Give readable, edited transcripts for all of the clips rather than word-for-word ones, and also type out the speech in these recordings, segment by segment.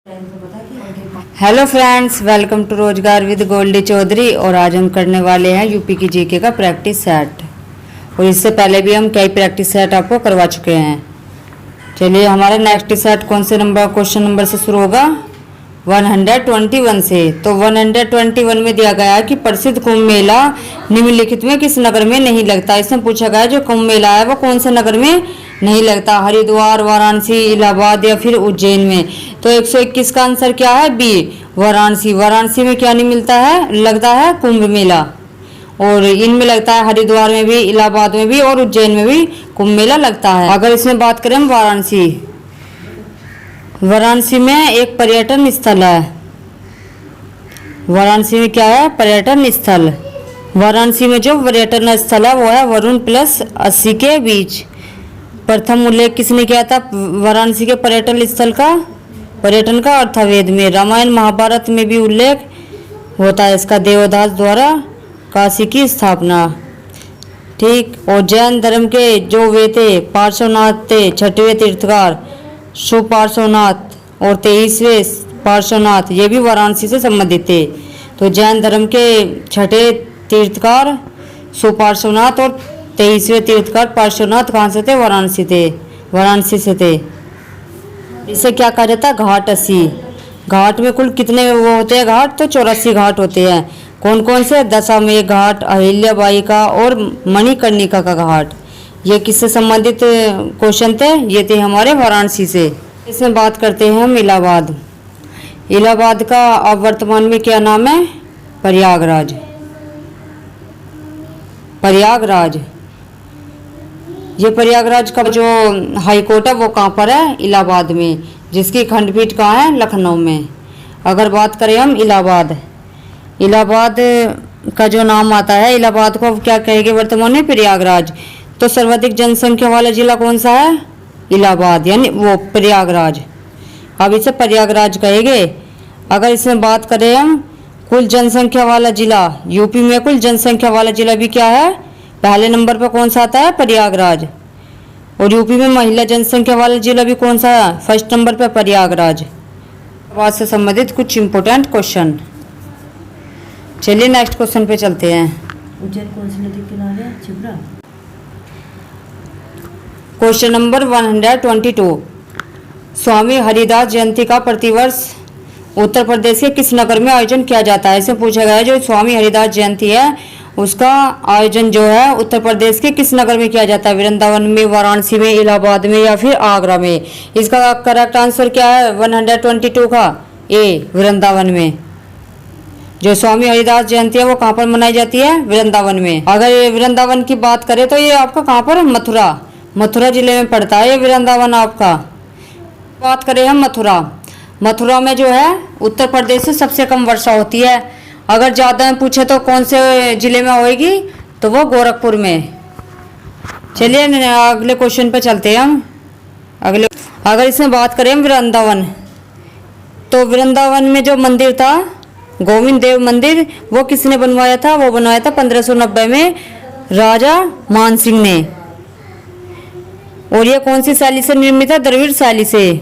Hello friends, welcome to रोजगार with Goldy Chaudhary. और आज हम करने वाले हैं यूपी की जीके का प्रैक्टिस सेट। और इससे पहले भी हम कई प्रैक्टिस सेट आपको करवा चुके हैं। चलिए, हमारा नेक्स्ट सेट कौन से नंबर क्वेश्चन नंबर से शुरू होगा? 121 से। तो 121 में दिया गया है कि प्रसिद्ध कुंभ मेला निम्नलिखित में किस नगर में नहीं लगता। इसमें पूछा गया है जो कुंभ मेला है वो कौन से नगर में नहीं लगता, हरिद्वार, वाराणसी, इलाहाबाद या फिर उज्जैन में। तो 121 का आंसर क्या है? बी, वाराणसी। वाराणसी में क्या नहीं मिलता है? लगता है कुंभ मेला। और इनमें लगता है हरिद्वार में भी, इलाहाबाद में भी और उज्जैन में भी कुंभ मेला लगता है। अगर इसमें बात करें हम वाराणसी में एक पर्यटन स्थल है। वाराणसी में क्या है? पर्यटन स्थल। वाराणसी में जो पर्यटन स्थल है वो है वरुण प्लस 80 के बीच। प्रथम उल्लेख किसने किया था वाराणसी के पर्यटन स्थल का? पर्यटन का अर्थवेद में। रामायण महाभारत में भी उल्लेख होता है इसका, देवदास द्वारा काशी की स्थापना। ठीक। और जैन धर्म के जो वे थे पार्श्वनाथ थे, छठवें तीर्थकार सुपार्श्वनाथ और 23वें पार्श्वनाथ, ये भी वाराणसी से संबंधित थे। तो जैन धर्म के छठे तीर्थकार सुपार्श्वनाथ और 23वें तीर्थकार पार्श्वनाथ कहाँ से थे? वाराणसी से थे। इसे क्या कहा जाता है? घाट 80। घाट में कुल कितने वो होते हैं घाट? तो 84 घाट होते हैं। कौन कौन से? दशामेध घाट, अहिल्याबाई का और मणिकर्णिका का घाट। ये किससे संबंधित क्वेश्चन थे? ये थे हमारे वाराणसी से। इसमें बात करते हैं हम इलाहाबाद। इलाहाबाद का अब वर्तमान में क्या नाम है? प्रयागराज। ये प्रयागराज का जो हाई कोर्ट है वो कहाँ पर है? इलाहाबाद में, जिसकी खंडपीठ कहाँ है? लखनऊ में। अगर बात करें हम इलाहाबाद का जो नाम आता है, इलाहाबाद को क्या कहेंगे वर्तमान में? प्रयागराज। तो सर्वाधिक जनसंख्या वाला जिला कौन सा है? इलाहाबाद, यानी वो प्रयागराज। अब इसे प्रयागराज कहेंगे। अगर इसमें बात करें हम कुल जनसंख्या वाला जिला, यूपी में कुल जनसंख्या वाला जिला भी क्या है? पहले नंबर पर कौन सा आता है? प्रयागराज। और यूपी में महिला जनसंख्या वाला जिला भी कौन सा है? फर्स्ट नंबर पर प्रयागराज। आवाज से संबंधित कुछ इंपोर्टेंट क्वेश्चन। चलिए नेक्स्ट क्वेश्चन पे चलते हैं। उज्जैन कौन सी नदी के किनारे है? छिबरा। Question number 122। स्वामी हरिदास जयंती का प्रतिवर्ष उत्तर प्रदेश के किस नगर में आयोजन किया जाता है? इसमें पूछा गया है जो स्वामी हरिदास जयंती है उसका आयोजन जो है उत्तर प्रदेश के किस नगर में किया जाता है? वृंदावन में, वाराणसी में, इलाहाबाद में या फिर आगरा में। इसका करेक्ट आंसर क्या है 122 का? ए, वृंदावन में। जो स्वामी हरिदास जयंती है वो कहाँ पर मनाई जाती है? वृंदावन में। अगर ये वृंदावन की बात करें तो ये आपका कहाँ पर? मथुरा जिले में पड़ता है ये वृंदावन आपका। बात करें हम मथुरा में जो है उत्तर प्रदेश से सबसे कम वर्षा होती है। अगर ज़्यादा पूछे तो कौन से जिले में होएगी? तो वो गोरखपुर में। चलिए अगले क्वेश्चन पे चलते हैं हम। अगर इसमें बात करें वृंदावन, तो वृंदावन में जो मंदिर था गोविंद देव मंदिर, वो किसने बनवाया था? वो बनवाया था 1590 में राजा मानसिंह ने। और ये कौन सी शैली से निर्मित है? द्रविड़ शैली से।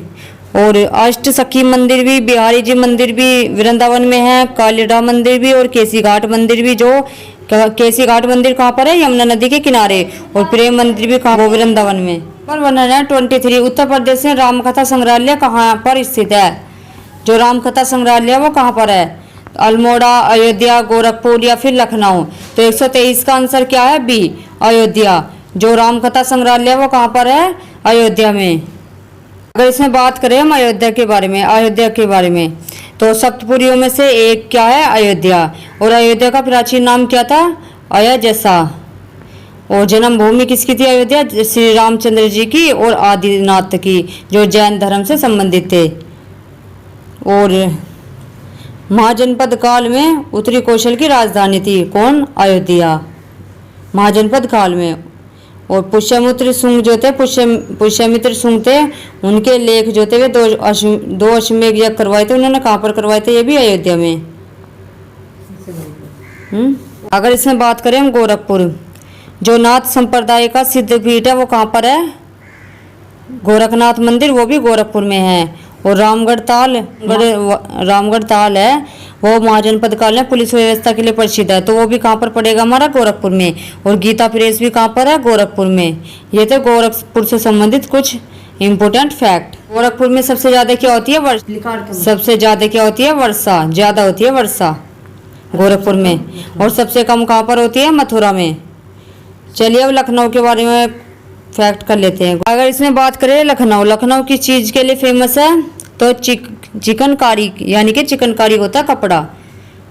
और अष्ट सखी मंदिर भी, बिहारी जी मंदिर भी वृंदावन में है, कालीडा मंदिर भी और केसी घाट मंदिर भी। जो केसी घाट मंदिर कहाँ पर है? यमुना नदी के किनारे। और प्रेम मंदिर भी कहाँ? वो वृंदावन में। पर 123 उत्तर प्रदेश में रामकथा संग्रहालय कहाँ पर स्थित है? जो रामकथा संग्रहालय है वो कहाँ पर है? अल्मोड़ा, अयोध्या, गोरखपुर या फिर लखनऊ। तो 123 का आंसर क्या है? बी, अयोध्या। जो रामकथा संग्रहालय है वो कहाँ पर है? अयोध्या में। अगर इसमें बात करें हम अयोध्या के बारे में, तो सप्तपुरियों में से एक क्या है? अयोध्या। और अयोध्या का प्राचीन नाम क्या था? अयोध्यसा। और जन्मभूमि किसकी थी अयोध्या? श्री रामचंद्र जी की और आदिनाथ की, जो जैन धर्म से संबंधित थे। और महाजनपद काल में उत्तरी कौशल की राजधानी थी कौन? अयोध्या, महाजनपद काल में। और पुष्यमित्र शुंग जो थे, पुष्यमित्र शुंग थे, उनके लेख जो थे वे दो अश्वमेध यज्ञ करवाए थे। उन्होंने कहाँ पर करवाए थे? ये भी अयोध्या में। अगर इसमें बात करें हम गोरखपुर, जो नाथ संप्रदाय का सिद्ध पीठ है वो कहाँ पर है? गोरखनाथ मंदिर, वो भी गोरखपुर में है। और रामगढ़ ताल है वो महाजनपद काल में पुलिस व्यवस्था के लिए प्रसिद्ध है, तो वो भी कहाँ पर पड़ेगा हमारा गोरखपुर में। और गीता प्रेस भी कहाँ पर है, गोरखपुर में। ये तो गोरखपुर से संबंधित कुछ इम्पोर्टेंट फैक्ट। गोरखपुर में सबसे ज्यादा क्या होती है, वर्षा। सबसे ज्यादा क्या होती है, वर्षा। ज्यादा होती है वर्षा गोरखपुर में। और सबसे कम कहाँ पर होती है, मथुरा में। चलिए अब लखनऊ के बारे में फैक्ट कर लेते हैं। अगर इसमें बात करें लखनऊ किस चीज के लिए फेमस है, तो चिकनकारी, यानी कि चिकनकारी होता है कपड़ा।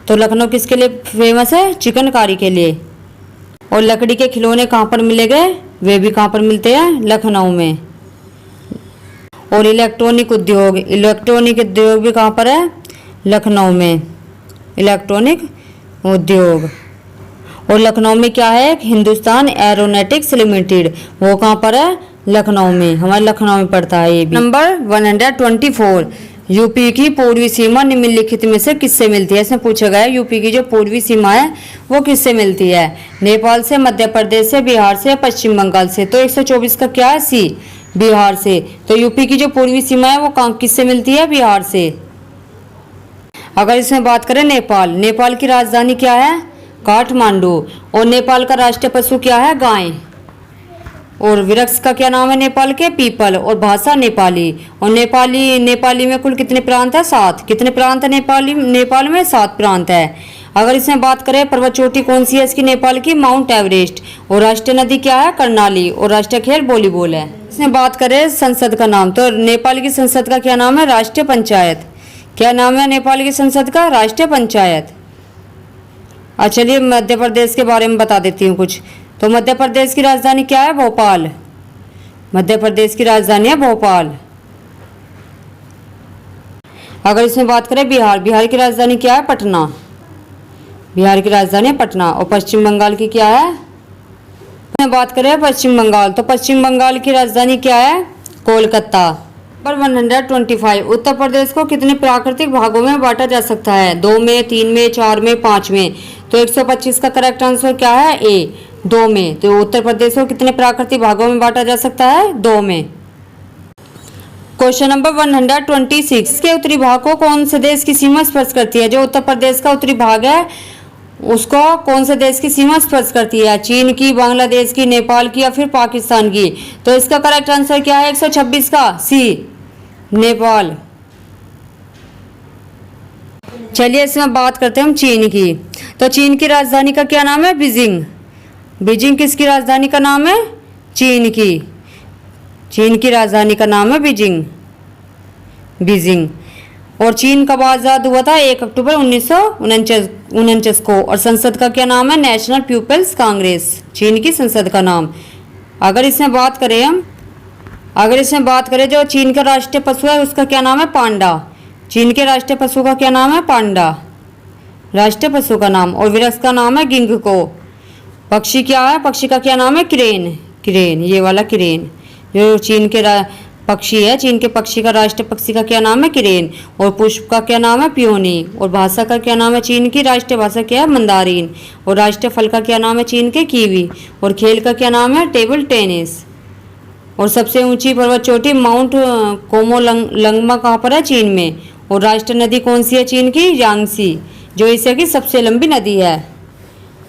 तो लखनऊ किसके लिए फेमस है, चिकनकारी के लिए। और लकड़ी के खिलौने कहाँ पर मिलेंगे, वे भी कहाँ पर मिलते हैं, लखनऊ में। और इलेक्ट्रॉनिक उद्योग भी कहाँ पर है, लखनऊ में। इलेक्ट्रॉनिक उद्योग। और लखनऊ में क्या है, हिंदुस्तान एरोनॉटिक्स लिमिटेड, वो कहाँ पर है, लखनऊ में। हमारे लखनऊ में पड़ता है ये भी। नंबर 124, यूपी की पूर्वी सीमा निम्नलिखित में से किससे मिलती है। इसमें पूछा गया है यूपी की जो पूर्वी सीमा है वो किससे मिलती है, नेपाल से, मध्य प्रदेश से, बिहार से, पश्चिम बंगाल से। तो 124 का क्या है, सी, बिहार से। तो यूपी की जो पूर्वी सीमा है वो किससे मिलती है, बिहार से। अगर इसमें बात करें नेपाल की राजधानी क्या है, काठमांडू। और नेपाल का राष्ट्रीय पशु क्या है, गाय। और वृक्ष का क्या नाम है नेपाल के, पीपल। और भाषा नेपाली। और नेपाली में कुल कितने प्रांत है, 7। कितने प्रांत है नेपाल में, 7 प्रांत है। अगर इसमें बात करें पर्वत चोटी कौन सी है इसकी, नेपाल की, माउंट एवरेस्ट। और राष्ट्रीय नदी क्या है, कर्णाली। और राष्ट्रीय खेल वॉलीबॉल है। इसमें बात करें संसद का नाम, तो नेपाल की संसद का क्या नाम है, राष्ट्रीय पंचायत। क्या नाम है नेपाल की संसद का, राष्ट्रीय पंचायत। चलिए मध्य प्रदेश के बारे में बता देती हूँ कुछ। तो मध्य प्रदेश की राजधानी क्या है, भोपाल। मध्य प्रदेश की राजधानी है भोपाल। अगर इसमें बात करें बिहार की राजधानी क्या है, पटना। बिहार की राजधानी है पटना। और पश्चिम बंगाल की क्या है, बात करें पश्चिम बंगाल, तो पश्चिम बंगाल की राजधानी क्या है, कोलकाता। नंबर 125, उत्तर प्रदेश को कितने प्राकृतिक भागों में बांटा जा सकता है, 2 में, 3 में, 4 में, 5 में। तो 125 का करेक्ट आंसर क्या है, ए, 2 में। तो उत्तर प्रदेश को कितने प्राकृतिक भागों में बांटा जा सकता है, 2 में। क्वेश्चन नंबर 126, के उत्तरी भाग को कौन से देश की सीमा स्पर्श करती है। जो उत्तर प्रदेश का उत्तरी भाग है उसको कौन से देश की सीमा स्पर्श करती है, चीन की, बांग्लादेश की, नेपाल की, या फिर पाकिस्तान की। तो इसका करेक्ट आंसर क्या है, 126 का सी, नेपाल। चलिए इसमें बात करते हैं हम चीन की। तो चीन की राजधानी का क्या नाम है, बीजिंग। बीजिंग किसकी राजधानी का नाम है, चीन की। चीन की राजधानी का नाम है बीजिंग। और चीन कब आज़ाद हुआ था, 1 अक्टूबर 1949 को। और संसद का क्या नाम है, नेशनल पीपल्स कांग्रेस, चीन की संसद का नाम। अगर इसमें बात करें जो चीन का राष्ट्रीय पशु है उसका क्या नाम है, पांडा। चीन के राष्ट्रीय पशु का क्या नाम है, पांडा, राष्ट्रीय पशु का नाम। और वृक्ष का नाम है गिंगको। पक्षी क्या है, पक्षी का क्या नाम है, क्रेन, ये वाला क्रेन जो चीन के पक्षी है। चीन के पक्षी का राष्ट्रीय पक्षी का क्या नाम है, क्रेन। और पुष्प का क्या नाम है, पियोनी। और भाषा का क्या नाम है, चीन की राष्ट्रीय भाषा क्या है, मंदारिन। और राष्ट्रीय फल का क्या नाम है, चीन के कीवी। और खेल का क्या नाम है, टेबल टेनिस। और सबसे ऊंची पर्वत चोटी माउंट कोमोलंगमा कहाँ पर है, चीन में। और राष्ट्रीय नदी कौन सी है चीन की, यांगसी, जो एशिया की सबसे लंबी नदी है।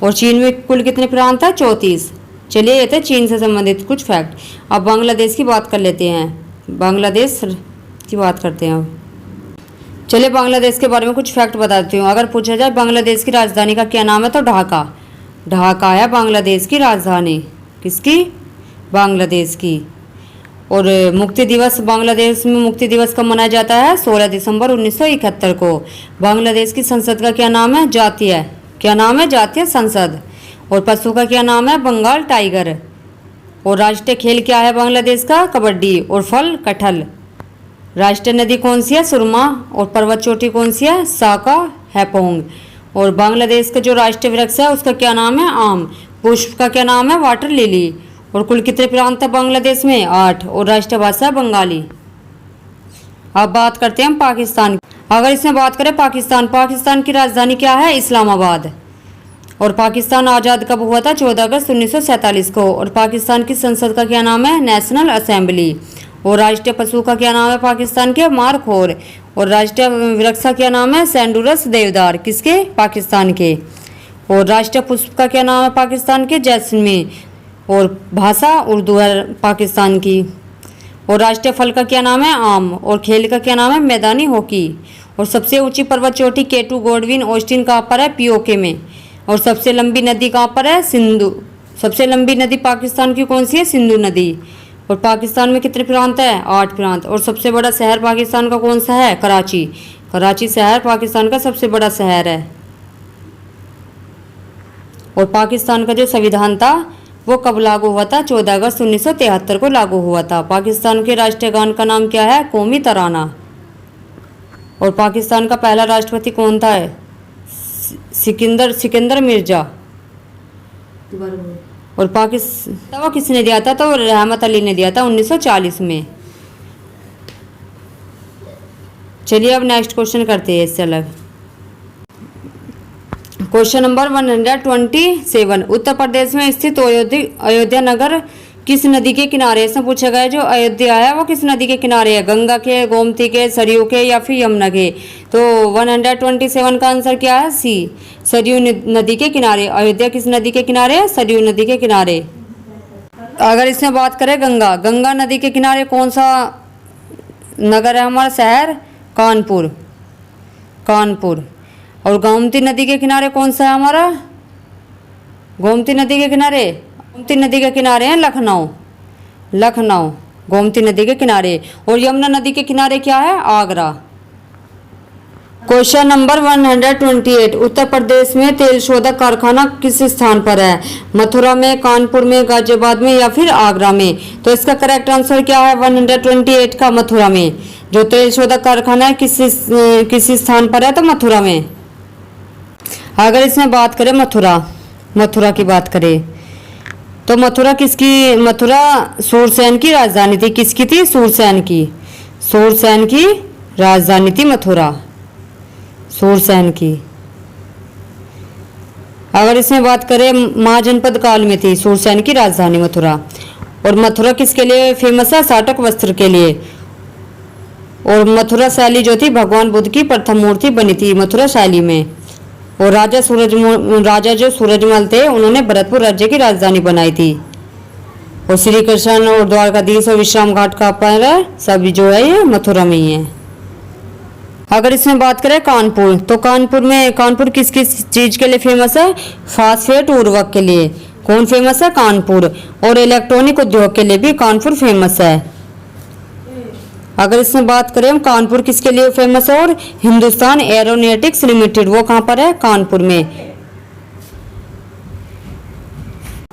और चीन में कुल कितने प्रांत है, 34। चलिए ये थे चीन से संबंधित कुछ फैक्ट। अब बांग्लादेश की बात कर लेते हैं। बांग्लादेश की बात करते हैं अब। चलिए बांग्लादेश के बारे में कुछ फैक्ट बताती हूँ। अगर पूछा जाए बांग्लादेश की राजधानी का क्या नाम है, तो ढाका है बांग्लादेश की राजधानी। किसकी, बांग्लादेश की। और मुक्ति दिवस, बांग्लादेश में मुक्ति दिवस कब मनाया जाता है, 16 दिसंबर 1971 को। बांग्लादेश की संसद का क्या नाम है, जातीय संसद। और पशु का क्या नाम है, बंगाल टाइगर। और राष्ट्रीय खेल क्या है बांग्लादेश का, कबड्डी। और फल कटहल। राष्ट्रीय नदी कौन सी है, सुरमा। और पर्वत चोटी कौन सी है, साका हैपोंग। और बांग्लादेश का जो राष्ट्रीय वृक्ष है उसका क्या नाम है, आम। पुष्प का क्या नाम है, वाटर लिली। और कुल कितने प्रांत है बांग्लादेश में, 8। और राष्ट्रीय भाषा है बंगाली। अब बात करते हैं हम पाकिस्तान। अगर इसमें बात करें पाकिस्तान की राजधानी क्या है, इस्लामाबाद। और पाकिस्तान आज़ाद कब हुआ था, 14 अगस्त 1947 को। और पाकिस्तान की संसद का क्या नाम है, नेशनल असेंबली। और राष्ट्रीय पशु का क्या नाम है पाकिस्तान के? मारखोर। और राष्ट्रीय वृक्ष का क्या नाम है? सेंडुरस देवदार। किसके? पाकिस्तान के। और राष्ट्रीय पुष्प का क्या नाम है पाकिस्तान के? जैस्मिन। और भाषा उर्दू है पाकिस्तान की। और राष्ट्रीय फल का क्या नाम है? आम। और खेल का क्या नाम है? मैदानी हॉकी। और सबसे ऊंची पर्वत चोटी केटू गॉडविन ऑस्टिन कहाँ पर है? पीओके में। और सबसे लंबी नदी कहाँ पर है? सिंधु। सबसे लंबी नदी पाकिस्तान की कौन सी है? सिंधु नदी। और पाकिस्तान में कितने प्रांत है? 8 प्रांत। और सबसे बड़ा शहर पाकिस्तान का कौन सा है? कराची। कराची शहर पाकिस्तान का सबसे बड़ा शहर है। और पाकिस्तान का जो संविधान था वो कब लागू हुआ था? 14 अगस्त 1973 को लागू हुआ था। पाकिस्तान के राष्ट्रीय गान का नाम क्या है? कौमी तराना। और पाकिस्तान का पहला राष्ट्रपति कौन था? सिकंदर मिर्जा। दोबारा बोलो। और पाकिस्तान वो किसने दिया था? तो रहमत अली ने दिया था 1940 में। चलिए अब नेक्स्ट क्वेश्चन करते हैं इससे अलग। Question number 127। उत्तर प्रदेश में स्थित अयोध्या नगर किस नदी के किनारे? इसमें पूछा गया जो अयोध्या है वो किस नदी के किनारे है? गंगा के, गोमती के, सरयू के या फिर यमुना के? तो 127 का आंसर क्या है? सी, सरयू नदी के किनारे। अयोध्या किस नदी के किनारे है? सरयू नदी के किनारे। अगर इसमें बात करें गंगा नदी के किनारे कौन सा नगर है हमारा? शहर कानपुर। कानपुर। और गोमती नदी के किनारे कौन सा है हमारा? गोमती नदी के किनारे हैं लखनऊ। लखनऊ गोमती नदी के किनारे। और यमुना नदी के किनारे क्या है? आगरा। Question number 128। उत्तर प्रदेश में तेल शोधक कारखाना किस स्थान पर है? मथुरा में, कानपुर में, गाजियाबाद में या फिर आगरा में? तो इसका करेक्ट आंसर क्या है? 128 का मथुरा में। जो तेल शोधक कारखाना है किस स्थान पर है? तो मथुरा में। अगर इसमें बात करें मथुरा की बात करें तो मथुरा सूरसेन की राजधानी थी। किसकी थी? सूरसेन की राजधानी थी मथुरा। सूरसेन की। अगर इसमें बात करें महाजनपद काल में थी सूरसेन की राजधानी मथुरा। और मथुरा किसके लिए फेमस है? साटक वस्त्र के लिए। और मथुरा शैली जो थी भगवान बुद्ध की प्रथम मूर्ति बनी थी मथुरा शैली में। और राजा जो सूरजमल थे उन्होंने भरतपुर राज्य की राजधानी बनाई थी। और श्री कृष्ण और द्वारकाधीश और विश्राम घाट का पर है सभी जो है ये मथुरा में ही है। अगर इसमें बात करें कानपुर तो कानपुर किस किस चीज के लिए फेमस है? फास्फेट उर्वरक के लिए। कौन फेमस है? कानपुर। और इलेक्ट्रॉनिक उद्योग के लिए भी कानपुर फेमस है। अगर इसमें बात करें हम कानपुर किसके लिए फेमस है? और हिंदुस्तान एरोनॉटिक्स लिमिटेड वो कहाँ पर है? कानपुर में।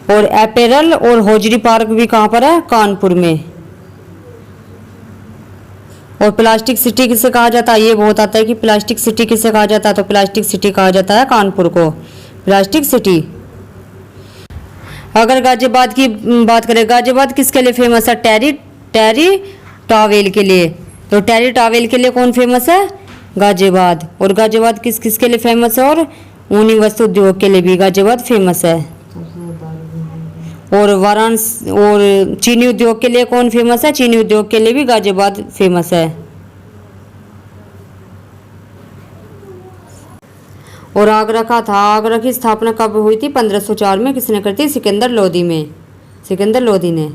और एपेरल और हॉजरी पार्क भी कहाँ पर है? कानपुर में। और प्लास्टिक सिटी किसे कहा जाता है? ये बहुत आता है कि प्लास्टिक सिटी किसे कहा जाता है? तो प्लास्टिक सिटी कहा जाता है कानपुर को। Plastic city. अगर गाजियाबाद की बात करें गाजियाबाद किसके लिए फेमस है? टेरी टावेल के लिए। तो टेरी टावेल के लिए कौन फेमस है? गाजियाबाद। और गाजियाबाद किस के लिए फेमस है? और ऊनी वस्त्र उद्योग के लिए भी गाजियाबाद फेमस है। और वाराणसी और चीनी उद्योग के लिए कौन फेमस है? चीनी उद्योग के लिए भी गाजियाबाद फेमस है। और आगरा की स्थापना कब हुई थी? 1504 में। किसने करी थी? सिकंदर लोदी ने।